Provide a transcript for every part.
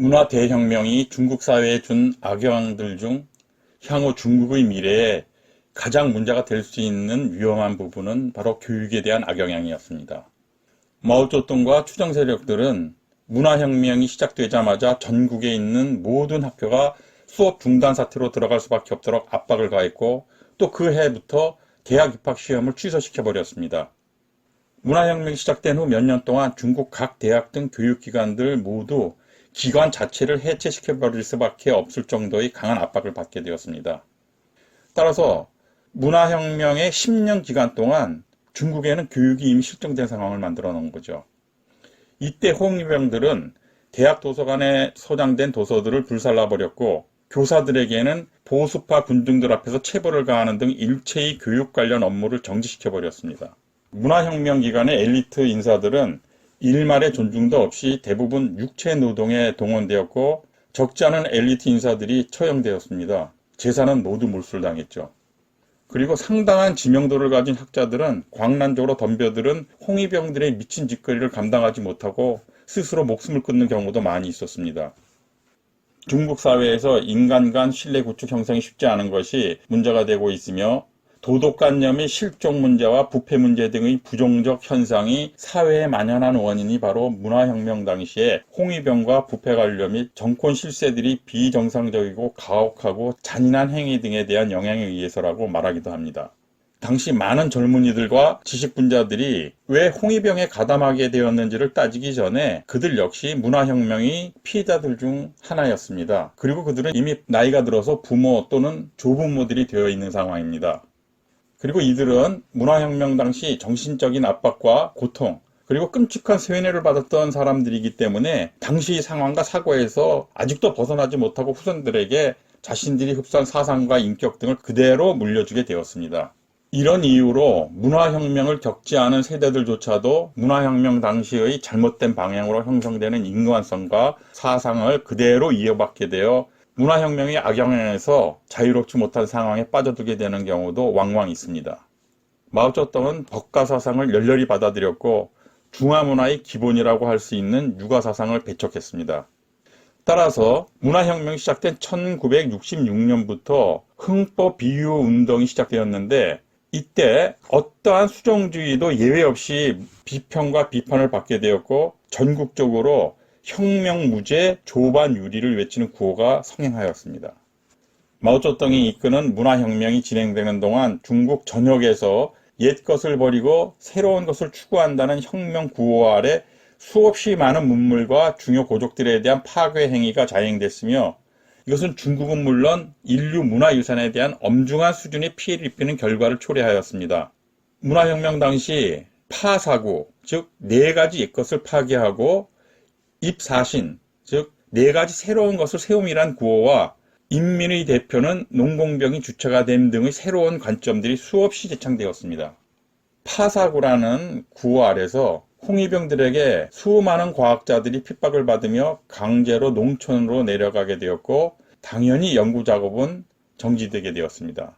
문화 대혁명이 중국 사회에 준 악영향들 중 향후 중국의 미래에 가장 문제가 될 수 있는 위험한 부분은 바로 교육에 대한 악영향이었습니다. 마오쩌둥과 추정 세력들은 문화혁명이 시작되자마자 전국에 있는 모든 학교가 수업 중단 사태로 들어갈 수밖에 없도록 압박을 가했고, 또 그 해부터 대학 입학 시험을 취소시켜버렸습니다. 문화혁명이 시작된 후 몇 년 동안 중국 각 대학 등 교육기관들 모두 기관 자체를 해체시켜버릴 수밖에 없을 정도의 강한 압박을 받게 되었습니다. 따라서 문화혁명의 10년 기간 동안 중국에는 교육이 이미 실종된 상황을 만들어 놓은 거죠. 이때 홍위병들은 대학 도서관에 소장된 도서들을 불살라버렸고, 교사들에게는 보수파 군중들 앞에서 체벌을 가하는 등 일체의 교육 관련 업무를 정지시켜버렸습니다. 문화혁명 기간의 엘리트 인사들은 일말의 존중도 없이 대부분 육체 노동에 동원되었고, 적지 않은 엘리트 인사들이 처형되었습니다. 재산은 모두 몰수당했죠. 그리고 상당한 지명도를 가진 학자들은 광란적으로 덤벼들은 홍위병들의 미친 짓거리를 감당하지 못하고 스스로 목숨을 끊는 경우도 많이 있었습니다. 중국 사회에서 인간 간 신뢰 구축 형성이 쉽지 않은 것이 문제가 되고 있으며, 도덕관념의 실종 문제와 부패 문제 등의 부정적 현상이 사회에 만연한 원인이 바로 문화혁명 당시에 홍위병과 부패 관련 및 정권 실세들이 비정상적이고 가혹하고 잔인한 행위 등에 대한 영향에 의해서라고 말하기도 합니다. 당시 많은 젊은이들과 지식분자들이 왜 홍위병에 가담하게 되었는지를 따지기 전에 그들 역시 문화혁명의 피해자들 중 하나였습니다. 그리고 그들은 이미 나이가 들어서 부모 또는 조부모들이 되어 있는 상황입니다. 그리고 이들은 문화혁명 당시 정신적인 압박과 고통, 그리고 끔찍한 세뇌를 받았던 사람들이기 때문에 당시 상황과 사고에서 아직도 벗어나지 못하고 후손들에게 자신들이 흡수한 사상과 인격 등을 그대로 물려주게 되었습니다. 이런 이유로 문화혁명을 겪지 않은 세대들조차도 문화혁명 당시의 잘못된 방향으로 형성되는 인간성과 사상을 그대로 이어받게 되어 문화혁명의 악영향에서 자유롭지 못한 상황에 빠져들게 되는 경우도 왕왕 있습니다. 마오쩌둥은 법가사상을 열렬히 받아들였고 중화문화의 기본이라고 할 수 있는 육아사상을 배척했습니다. 따라서 문화혁명이 시작된 1966년부터 흥법 비유 운동이 시작되었는데, 이때 어떠한 수정주의도 예외 없이 비평과 비판을 받게 되었고, 전국적으로 혁명무죄 조반유리를 외치는 구호가 성행하였습니다. 마오쩌둥이 이끄는 문화혁명이 진행되는 동안 중국 전역에서 옛것을 버리고 새로운 것을 추구한다는 혁명 구호 아래 수없이 많은 문물과 중요 고족들에 대한 파괴 행위가 자행됐으며, 이것은 중국은 물론 인류 문화유산에 대한 엄중한 수준의 피해를 입히는 결과를 초래하였습니다. 문화혁명 당시 파사구, 즉 4가지 옛것을 파괴하고 입사신, 즉 4가지 새로운 것을 세움이란 구호와 인민의 대표는 농공병이 주체가 됨 등의 새로운 관점들이 수없이 제창되었습니다. 파사구라는 구호 아래서 홍위병들에게 수많은 과학자들이 핍박을 받으며 강제로 농촌으로 내려가게 되었고, 당연히 연구 작업은 정지되게 되었습니다.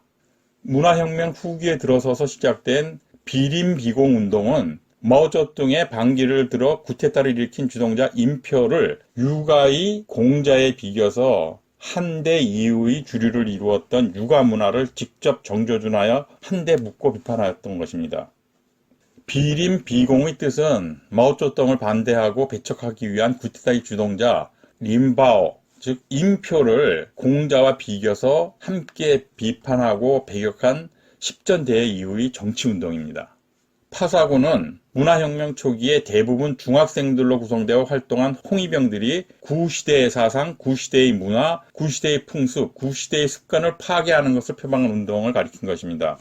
문화혁명 후기에 들어서서 시작된 비림비공 운동은 마오쩌둥의 반기를 들어 쿠데타를 일으킨 주동자 임표를 육아의 공자에 비겨서 한대 이후의 주류를 이루었던 육아 문화를 직접 정조준하여 한데 묶고 비판하였던 것입니다. 비림비공의 뜻은 마오쩌둥을 반대하고 배척하기 위한 쿠데타의 주동자 림바오, 즉 임표를 공자와 비겨서 함께 비판하고 배격한 십전대회 이후의 정치운동입니다. 파사구는 문화혁명 초기에 대부분 중학생들로 구성되어 활동한 홍위병들이 구시대의 사상, 구시대의 문화, 구시대의 풍습, 구시대의 습관을 파괴하는 것을 표방한 운동을 가리킨 것입니다.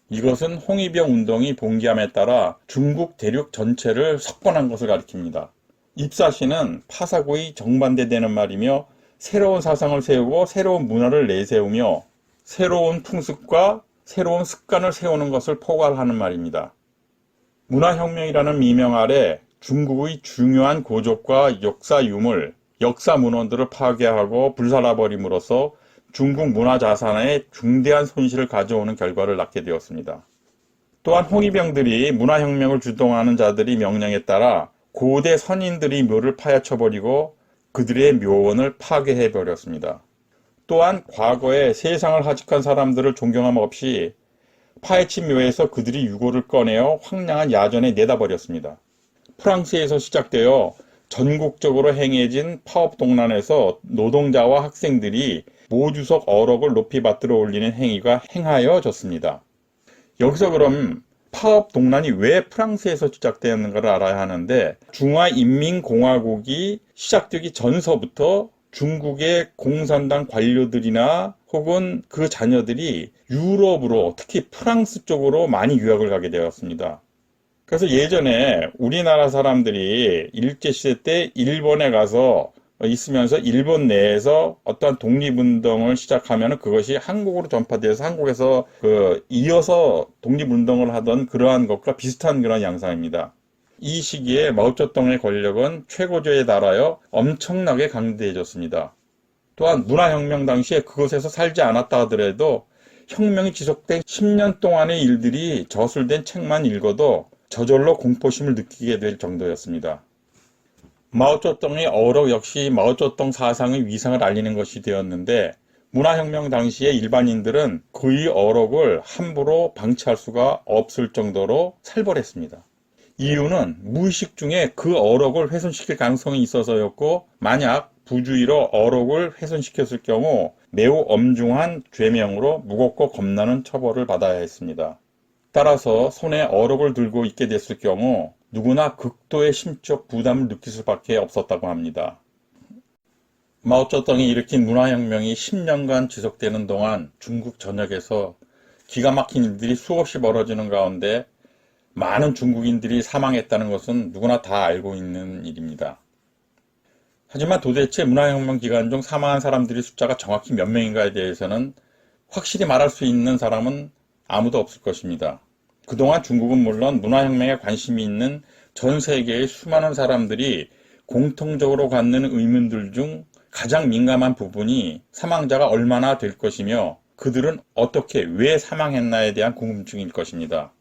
이것은 홍위병 운동이 봉기함에 따라 중국 대륙 전체를 석권한 것을 가리킵니다. 입사시는 파사구의 정반대되는 말이며, 새로운 사상을 세우고 새로운 문화를 내세우며 새로운 풍습과 새로운 습관을 세우는 것을 포괄하는 말입니다. 문화혁명이라는 미명 아래 중국의 중요한 고족과 역사 유물, 역사 문헌들을 파괴하고 불살라버림으로써 중국 문화자산에 중대한 손실을 가져오는 결과를 낳게 되었습니다. 또한 홍위병들이 문화혁명을 주동하는 자들의 명령에 따라 고대 선인들의 묘를 파헤쳐버리고 그들의 묘원을 파괴해버렸습니다. 또한 과거에 세상을 하직한 사람들을 존경함 없이 파헤친 묘에서 그들이 유골을 꺼내어 황량한 야전에 내다버렸습니다. 프랑스에서 시작되어 전국적으로 행해진 파업동란에서 노동자와 학생들이 모주석 어록을 높이 받들어 올리는 행위가 행하여졌습니다. 여기서 그럼 파업동란이 왜 프랑스에서 시작되었는가를 알아야 하는데, 중화인민공화국이 시작되기 전서부터 중국의 공산당 관료들이나 혹은 그 자녀들이 유럽으로, 특히 프랑스 쪽으로 많이 유학을 가게 되었습니다. 그래서 예전에 우리나라 사람들이 일제시대 때 일본에 가서 있으면서 일본 내에서 어떠한 독립운동을 시작하면 그것이 한국으로 전파되어서 한국에서 이어서 독립운동을 하던 그러한 것과 비슷한 그런 양상입니다. 이 시기에 마오쩌둥의 권력은 최고조에 달하여 엄청나게 강대해졌습니다. 또한 문화혁명 당시에 그곳에서 살지 않았다 하더라도 혁명이 지속된 10년 동안의 일들이 저술된 책만 읽어도 저절로 공포심을 느끼게 될 정도였습니다. 마오쩌둥의 어록 역시 마오쩌둥 사상의 위상을 알리는 것이 되었는데, 문화혁명 당시에 일반인들은 그의 어록을 함부로 방치할 수가 없을 정도로 살벌했습니다. 이유는 무의식 중에 그 어록을 훼손시킬 가능성이 있어서였고, 만약 부주의로 어록을 훼손시켰을 경우 매우 엄중한 죄명으로 무겁고 겁나는 처벌을 받아야 했습니다. 따라서 손에 어록을 들고 있게 됐을 경우 누구나 극도의 심적 부담을 느낄 수밖에 없었다고 합니다. 마오쩌둥이 일으킨 문화혁명이 10년간 지속되는 동안 중국 전역에서 기가 막힌 일들이 수없이 벌어지는 가운데 많은 중국인들이 사망했다는 것은 누구나 다 알고 있는 일입니다. 하지만 도대체 문화혁명 기간 중 사망한 사람들의 숫자가 정확히 몇 명인가에 대해서는 확실히 말할 수 있는 사람은 아무도 없을 것입니다. 그동안 중국은 물론 문화혁명에 관심이 있는 전 세계의 수많은 사람들이 공통적으로 갖는 의문들 중 가장 민감한 부분이 사망자가 얼마나 될 것이며 그들은 어떻게 왜 사망했나에 대한 궁금증일 것입니다.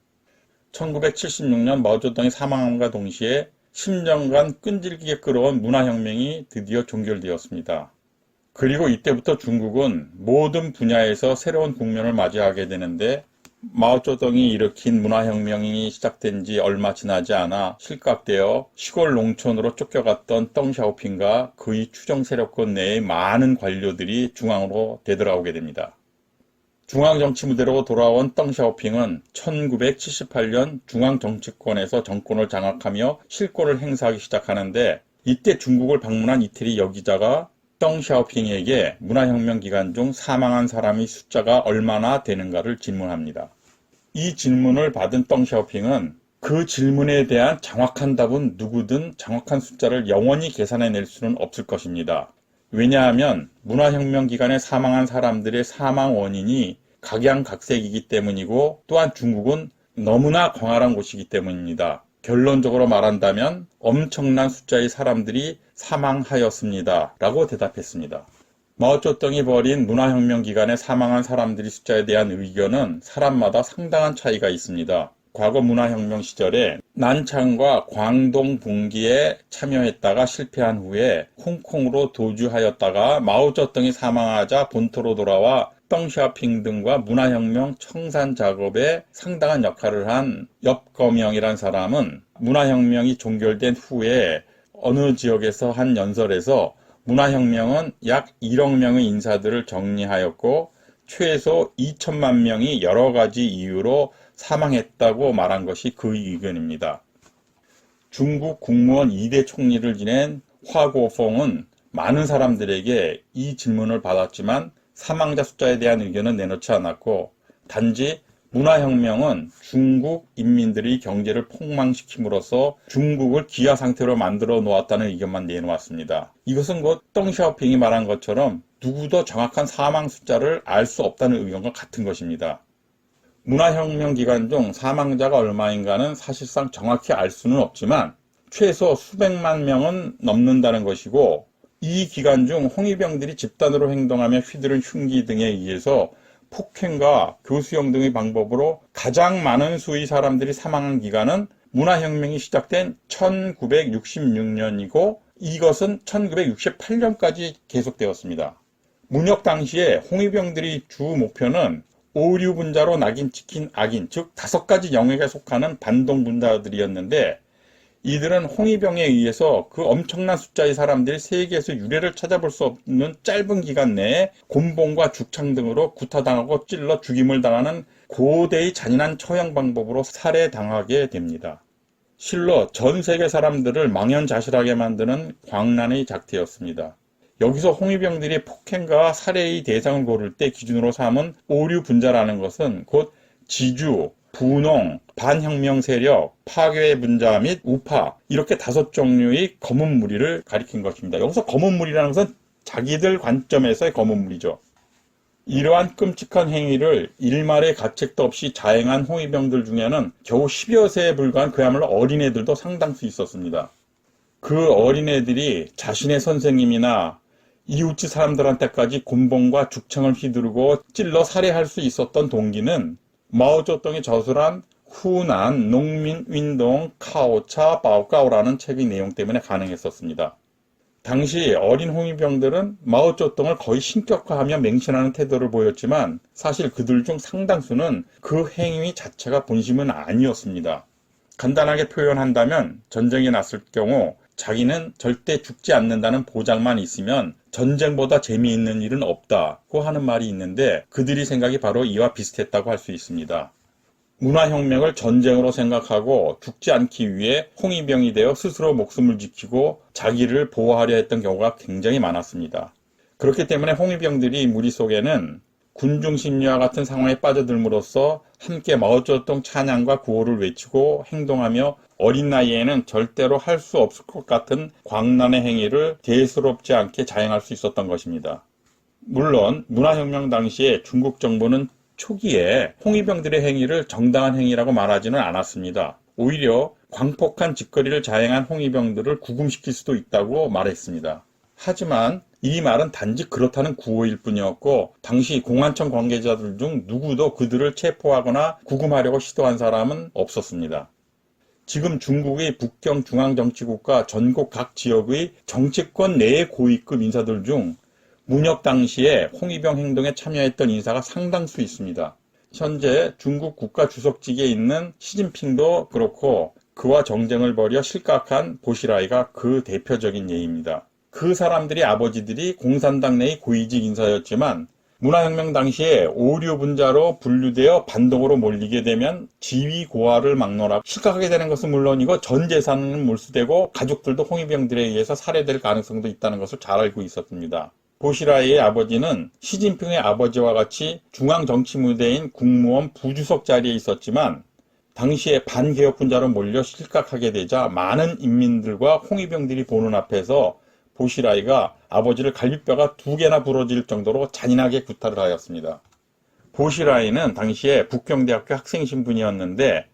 1976년 마오쩌둥이 사망함과 동시에 10년간 끈질기게 끌어온 문화혁명이 드디어 종결되었습니다. 그리고 이때부터 중국은 모든 분야에서 새로운 국면을 맞이하게 되는데, 마오쩌둥이 일으킨 문화혁명이 시작된 지 얼마 지나지 않아 실각되어 시골 농촌으로 쫓겨갔던 덩샤오핑과 그의 추정 세력권 내의 많은 관료들이 중앙으로 되돌아오게 됩니다. 중앙정치 무대로 돌아온 덩샤오핑은 1978년 중앙정치권에서 정권을 장악하며 실권을 행사하기 시작하는데, 이때 중국을 방문한 이태리 여기자가 덩샤오핑에게 문화혁명 기간 중 사망한 사람의 숫자가 얼마나 되는가를 질문합니다. 이 질문을 받은 덩샤오핑은 그 질문에 대한 정확한 답은 누구든 정확한 숫자를 영원히 계산해낼 수는 없을 것입니다. 왜냐하면 문화혁명 기간에 사망한 사람들의 사망 원인이 각양각색이기 때문이고, 또한 중국은 너무나 광활한 곳이기 때문입니다. 결론적으로 말한다면 엄청난 숫자의 사람들이 사망하였습니다 라고 대답했습니다. 마오쩌둥이 벌인 문화혁명 기간에 사망한 사람들의 숫자에 대한 의견은 사람마다 상당한 차이가 있습니다. 과거 문화혁명 시절에 난창과 광동 봉기에 참여했다가 실패한 후에 홍콩으로 도주하였다가 마오쩌둥이 사망하자 본토로 돌아와 덩샤오핑 등과 문화혁명 청산 작업에 상당한 역할을 한 엽거명이란 사람은 문화혁명이 종결된 후에 어느 지역에서 한 연설에서 문화혁명은 약 1억 명의 인사들을 정리하였고 최소 2천만 명이 여러 가지 이유로 사망했다고 말한 것이 그 의견입니다. 중국 국무원 2대 총리를 지낸 화고펑은 많은 사람들에게 이 질문을 받았지만 사망자 숫자에 대한 의견은 내놓지 않았고, 단지 문화혁명은 중국 인민들의 경제를 폭망시킴으로써 중국을 기아 상태로 만들어 놓았다는 의견만 내놓았습니다. 이것은 곧 덩샤오핑이 말한 것처럼 누구도 정확한 사망 숫자를 알 수 없다는 의견과 같은 것입니다. 문화혁명 기간 중 사망자가 얼마인가는 사실상 정확히 알 수는 없지만 최소 수백만 명은 넘는다는 것이고, 이 기간 중 홍위병들이 집단으로 행동하며 휘두른 흉기 등에 의해서 폭행과 교수형 등의 방법으로 가장 많은 수의 사람들이 사망한 기간은 문화혁명이 시작된 1966년이고 이것은 1968년까지 계속되었습니다. 문혁 당시에 홍위병들의 주 목표는 오류분자로 낙인 찍힌 악인, 즉 5가지 영역에 속하는 반동분자들이었는데 이들은 홍위병에 의해서 그 엄청난 숫자의 사람들이 세계에서 유례를 찾아볼 수 없는 짧은 기간 내에 곤봉과 죽창 등으로 구타당하고 찔러 죽임을 당하는 고대의 잔인한 처형 방법으로 살해당하게 됩니다. 실로 전 세계 사람들을 망연자실하게 만드는 광란의 작태였습니다. 여기서 홍위병들이 폭행과 살해의 대상을 고를 때 기준으로 삼은 오류분자라는 것은 곧 지주, 분홍, 반혁명 세력, 파괴 분자 및 우파 이렇게 5종류의 검은 무리를 가리킨 것입니다. 여기서 검은 무리라는 것은 자기들 관점에서의 검은 무리죠. 이러한 끔찍한 행위를 일말의 가책도 없이 자행한 홍위병들 중에는 겨우 10여 세에 불과한 그야말로 어린애들도 상당수 있었습니다. 그 어린애들이 자신의 선생님이나 이웃집 사람들한테까지 곤봉과 죽창을 휘두르고 찔러 살해할 수 있었던 동기는 마오쩌둥이 저술한 후난 농민운동 카오차 바오카오라는 책의 내용 때문에 가능했었습니다. 당시 어린 홍위병들은 마오쩌둥을 거의 신격화하며 맹신하는 태도를 보였지만 사실 그들 중 상당수는 그 행위 자체가 본심은 아니었습니다. 간단하게 표현한다면 전쟁이 났을 경우 자기는 절대 죽지 않는다는 보장만 있으면 전쟁보다 재미있는 일은 없다고 하는 말이 있는데 그들의 생각이 바로 이와 비슷했다고 할 수 있습니다. 문화혁명을 전쟁으로 생각하고 죽지 않기 위해 홍위병이 되어 스스로 목숨을 지키고 자기를 보호하려 했던 경우가 굉장히 많았습니다. 그렇기 때문에 홍위병들이 무리 속에는 군중심리와 같은 상황에 빠져들므로써 함께 마오쩌둥 찬양과 구호를 외치고 행동하며 어린 나이에는 절대로 할 수 없을 것 같은 광란의 행위를 대수롭지 않게 자행할 수 있었던 것입니다. 물론 문화혁명 당시에 중국 정부는 초기에 홍위병들의 행위를 정당한 행위라고 말하지는 않았습니다. 오히려 광폭한 짓거리를 자행한 홍위병들을 구금시킬 수도 있다고 말했습니다. 하지만 이 말은 단지 그렇다는 구호일 뿐이었고 당시 공안청 관계자들 중 누구도 그들을 체포하거나 구금하려고 시도한 사람은 없었습니다. 지금 중국의 북경 중앙정치국과 전국 각 지역의 정치권 내의 고위급 인사들 중 문혁 당시에 홍위병 행동에 참여했던 인사가 상당수 있습니다. 현재 중국 국가주석직에 있는 시진핑도 그렇고 그와 정쟁을 벌여 실각한 보시라이가 그 대표적인 예입니다. 그 사람들이 아버지들이 공산당 내의 고위직 인사였지만 문화혁명 당시에 오류분자로 분류되어 반동으로 몰리게 되면 지위 고하를 막론하고 실각하게 되는 것은 물론이고 전 재산은 몰수되고 가족들도 홍위병들에 의해서 살해될 가능성도 있다는 것을 잘 알고 있었습니다. 보시라이의 아버지는 시진핑의 아버지와 같이 중앙정치 무대인 국무원 부주석 자리에 있었지만 당시에 반개혁분자로 몰려 실각하게 되자 많은 인민들과 홍위병들이 보는 앞에서 보시라이가 아버지를 갈비뼈가 2개나 부러질 정도로 잔인하게 구타를 하였습니다. 보시라이는 당시에 북경대학교 학생 신분이었는데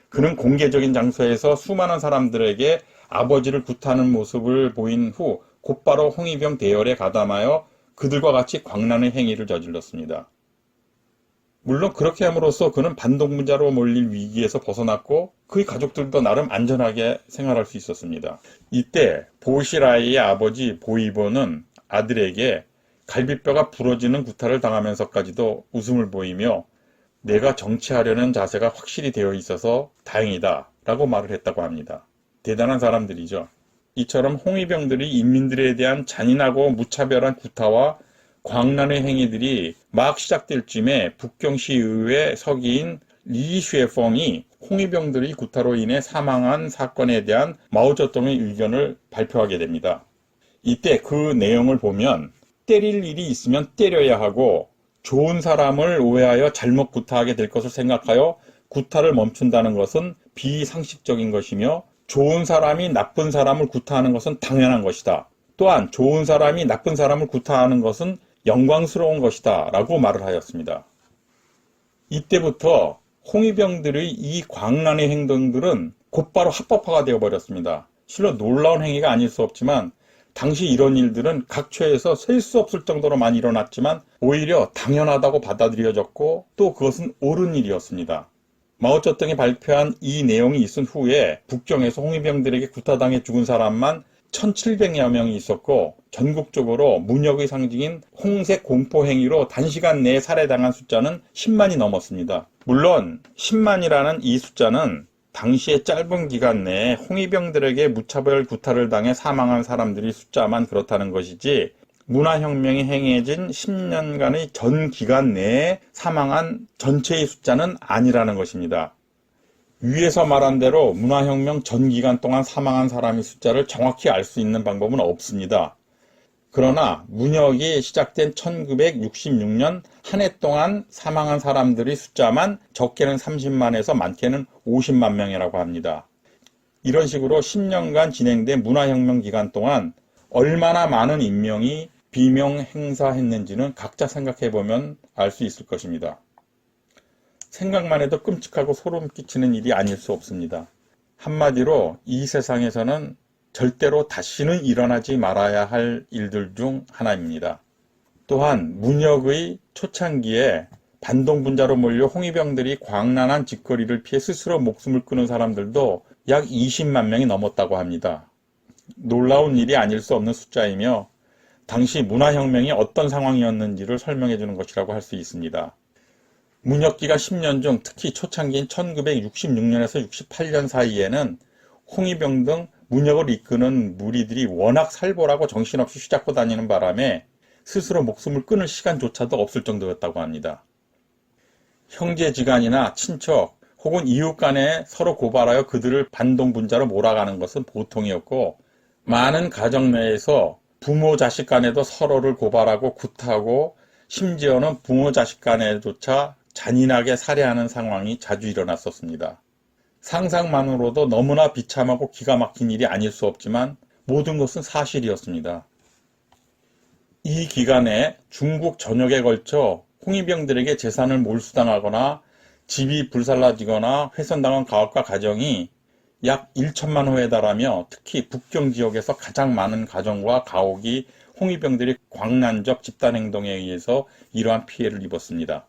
그는 공개적인 장소에서 수많은 사람들에게 아버지를 구타하는 모습을 보인 후 곧바로 홍위병 대열에 가담하여 그들과 같이 광란의 행위를 저질렀습니다. 물론 그렇게 함으로써 그는 반동분자로 몰릴 위기에서 벗어났고 그의 가족들도 나름 안전하게 생활할 수 있었습니다. 이때 보시라이의 아버지 보이보는 아들에게 갈비뼈가 부러지는 구타를 당하면서까지도 웃음을 보이며 내가 정치하려는 자세가 확실히 되어 있어서 다행이다 라고 말을 했다고 합니다. 대단한 사람들이죠. 이처럼 홍위병들이 인민들에 대한 잔인하고 무차별한 구타와 광란의 행위들이 막 시작될 쯤에 북경시의회 서기인 리쉐펑이 홍위병들의 구타로 인해 사망한 사건에 대한 마오쩌둥의 의견을 발표하게 됩니다. 이때 그 내용을 보면 때릴 일이 있으면 때려야 하고 좋은 사람을 오해하여 잘못 구타하게 될 것을 생각하여 구타를 멈춘다는 것은 비상식적인 것이며 좋은 사람이 나쁜 사람을 구타하는 것은 당연한 것이다. 또한 좋은 사람이 나쁜 사람을 구타하는 것은 영광스러운 것이다 라고 말을 하였습니다. 이때부터 홍위병들의 이 광란의 행동들은 곧바로 합법화가 되어버렸습니다. 실로 놀라운 행위가 아닐 수 없지만 당시 이런 일들은 각처에서 셀 수 없을 정도로 많이 일어났지만 오히려 당연하다고 받아들여졌고 또 그것은 옳은 일이었습니다. 마오쩌둥이 발표한 이 내용이 있은 후에 북경에서 홍위병들에게 구타당해 죽은 사람만 1700여 명이 있었고, 전국적으로 문혁의 상징인 홍색 공포 행위로 단시간 내에 살해당한 숫자는 10만이 넘었습니다. 물론 10만이라는 이 숫자는 당시의 짧은 기간 내에 홍위병들에게 무차별 구타를 당해 사망한 사람들이 숫자만 그렇다는 것이지, 문화혁명이 행해진 10년간의 전 기간 내에 사망한 전체의 숫자는 아니라는 것입니다. 위에서 말한 대로 문화혁명 전 기간 동안 사망한 사람의 숫자를 정확히 알 수 있는 방법은 없습니다. 그러나 문혁이 시작된 1966년 한 해 동안 사망한 사람들의 숫자만 적게는 30만에서 많게는 50만 명이라고 합니다. 이런 식으로 10년간 진행된 문화혁명 기간 동안 얼마나 많은 인명이 비명 행사했는지는 각자 생각해보면 알 수 있을 것입니다. 생각만 해도 끔찍하고 소름 끼치는 일이 아닐 수 없습니다. 한마디로 이 세상에서는 절대로 다시는 일어나지 말아야 할 일들 중 하나입니다. 또한 문혁의 초창기에 반동분자로 몰려 홍위병들이 광란한 짓거리를 피해 스스로 목숨을 끊은 사람들도 약 20만 명이 넘었다고 합니다. 놀라운 일이 아닐 수 없는 숫자이며 당시 문화혁명이 어떤 상황이었는지를 설명해 주는 것이라고 할 수 있습니다. 문혁기가 10년 중 특히 초창기인 1966년에서 68년 사이에는 홍위병 등 문혁을 이끄는 무리들이 워낙 살벌하고 정신없이 휘잡고 다니는 바람에 스스로 목숨을 끊을 시간조차도 없을 정도였다고 합니다. 형제지간이나 친척 혹은 이웃 간에 서로 고발하여 그들을 반동분자로 몰아가는 것은 보통이었고, 많은 가정 내에서 부모 자식 간에도 서로를 고발하고 구타하고 심지어는 부모 자식 간에조차 잔인하게 살해하는 상황이 자주 일어났었습니다. 상상만으로도 너무나 비참하고 기가 막힌 일이 아닐 수 없지만 모든 것은 사실이었습니다. 이 기간에 중국 전역에 걸쳐 홍위병들에게 재산을 몰수당하거나 집이 불살라지거나 훼손당한 가옥과 가정이 약 1천만 호에 달하며 특히 북경 지역에서 가장 많은 가정과 가옥이 홍위병들이 광란적 집단행동에 의해서 이러한 피해를 입었습니다.